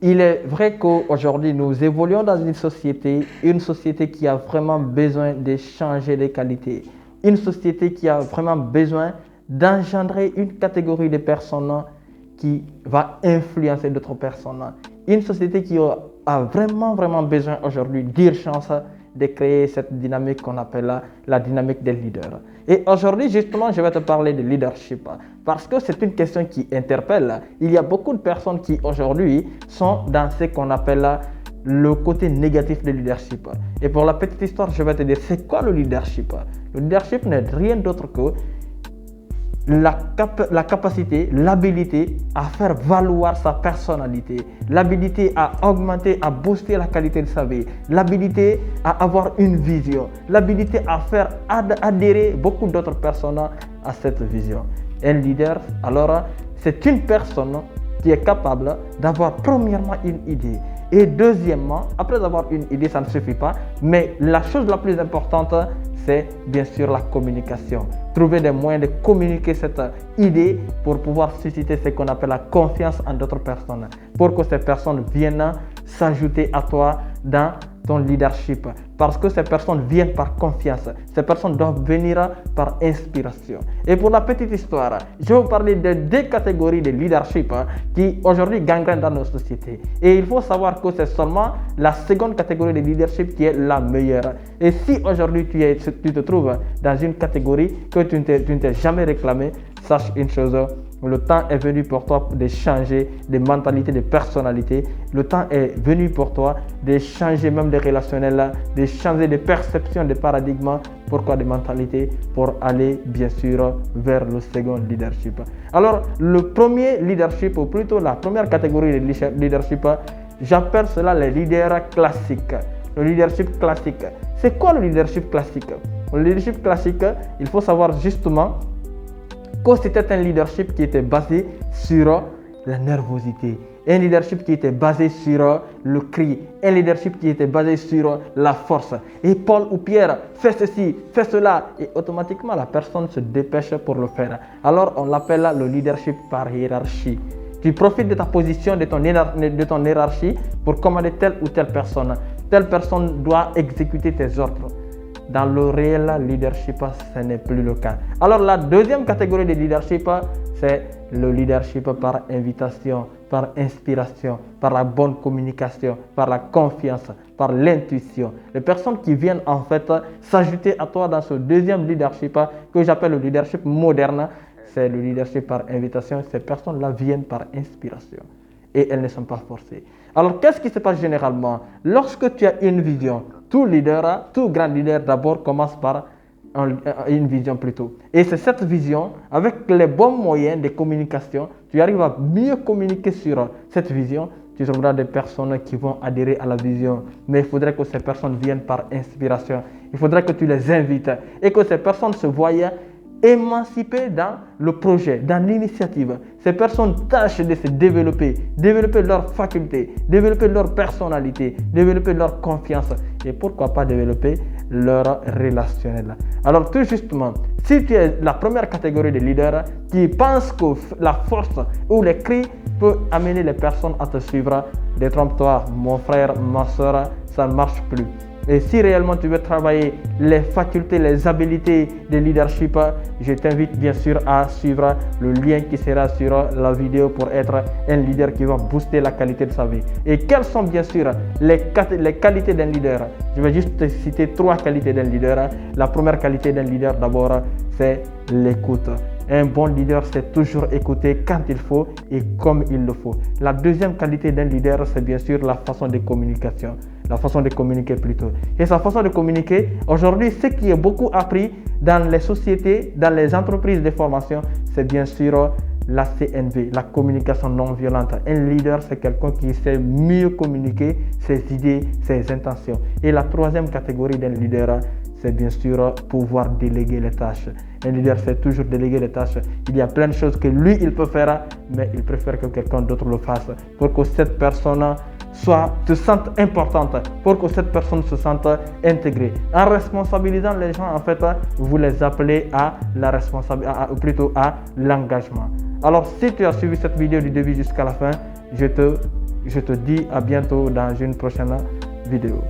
Il est vrai qu'aujourd'hui, nous évoluons dans une société qui a vraiment besoin de changer les qualités, une société qui a vraiment besoin d'engendrer une catégorie de personnes qui va influencer d'autres personnes. Une société qui a vraiment besoin aujourd'hui d'urgence de créer cette dynamique qu'on appelle la dynamique des leaders. Et aujourd'hui, justement, je vais te parler de leadership parce que c'est une question qui interpelle. Il y a beaucoup de personnes qui aujourd'hui sont dans ce qu'on appelle le côté négatif de leadership. Et pour la petite histoire, je vais te dire, c'est quoi le leadership? Le leadership n'est rien d'autre que la capacité, l'habilité à faire valoir sa personnalité, l'habilité à augmenter, à booster la qualité de sa vie, l'habilité à avoir une vision, l'habilité à faire adhérer beaucoup d'autres personnes à cette vision. Un leader, alors, c'est une personne qui est capable d'avoir premièrement une idée. Et deuxièmement, après avoir une idée, ça ne suffit pas, mais la chose la plus importante, c'est bien sûr la communication. Trouver des moyens de communiquer cette idée pour pouvoir susciter ce qu'on appelle la confiance en d'autres personnes, pour que ces personnes viennent s'ajouter à toi dans ton leadership. Parce que ces personnes viennent par confiance, ces personnes doivent venir par inspiration. Et pour la petite histoire, je vais vous parler de deux catégories de leadership qui aujourd'hui gangrènent dans nos sociétés. Et il faut savoir que c'est seulement la seconde catégorie de leadership qui est la meilleure. Et si aujourd'hui tu te trouves dans une catégorie que tu ne t'es jamais réclamé, sache une chose. Le temps est venu pour toi de changer de mentalité, de personnalité. Le temps est venu pour toi de changer même de relationnel, de changer de perception, de paradigme. Pourquoi de mentalité? Pour aller bien sûr vers le second leadership. Alors le premier leadership, ou plutôt la première catégorie de leadership, j'appelle cela les leaders classiques. Le leadership classique. C'est quoi le leadership classique? Le leadership classique, il faut savoir justement que c'était un leadership qui était basé sur la nervosité, un leadership qui était basé sur le cri, un leadership qui était basé sur la force. Et Paul ou Pierre, fais ceci, fais cela, et automatiquement la personne se dépêche pour le faire. Alors on l'appelle le leadership par hiérarchie. Tu profites de ta position, de ton hiérarchie pour commander telle ou telle personne. Telle personne doit exécuter tes ordres. Dans le réel leadership, ce n'est plus le cas. Alors la deuxième catégorie de leadership, c'est le leadership par invitation, par inspiration, par la bonne communication, par la confiance, par l'intuition. Les personnes qui viennent en fait s'ajouter à toi dans ce deuxième leadership que j'appelle le leadership moderne, c'est le leadership par invitation. Ces personnes-là viennent par inspiration et elles ne sont pas forcées. Alors, qu'est-ce qui se passe généralement? Lorsque tu as une vision, tout grand leader d'abord commence par une vision plutôt. Et c'est cette vision, avec les bons moyens de communication, tu arrives à mieux communiquer sur cette vision. Tu trouveras des personnes qui vont adhérer à la vision. Mais il faudrait que ces personnes viennent par inspiration. Il faudrait que tu les invites et que ces personnes se voient émancipées dans le projet, dans l'initiative. Ces personnes tâchent de se développer leurs facultés, développer leur personnalité, développer leur confiance et pourquoi pas développer leur relationnel. Alors tout justement, si tu es la première catégorie de leaders qui pense que la force ou les cris peut amener les personnes à te suivre, détrompe-toi, mon frère, ma soeur, ça ne marche plus. Et si réellement tu veux travailler les facultés, les habiletés de leadership, je t'invite bien sûr à suivre le lien qui sera sur la vidéo pour être un leader qui va booster la qualité de sa vie. Et quelles sont bien sûr les qualités d'un leader? Je vais juste te citer 3 qualités d'un leader. La première qualité d'un leader d'abord, c'est l'écoute. Un bon leader, c'est toujours écouter quand il faut et comme il le faut. La deuxième qualité d'un leader, c'est bien sûr la façon de communication. La façon de communiquer plutôt. Et sa façon de communiquer, aujourd'hui, ce qui est beaucoup appris dans les sociétés, dans les entreprises de formation, c'est bien sûr la CNV, la communication non violente. Un leader, c'est quelqu'un qui sait mieux communiquer ses idées, ses intentions. Et la troisième catégorie d'un leader, c'est bien sûr pouvoir déléguer les tâches. Un leader sait toujours déléguer les tâches. Il y a plein de choses que lui, il peut faire, mais il préfère que quelqu'un d'autre le fasse pour que cette personne se sente importante, pour que cette personne se sente intégrée. En responsabilisant les gens, en fait, vous les appelez à la responsabilité, ou plutôt à l'engagement. Alors, si tu as suivi cette vidéo du début jusqu'à la fin, je te Je te dis à bientôt dans une prochaine vidéo.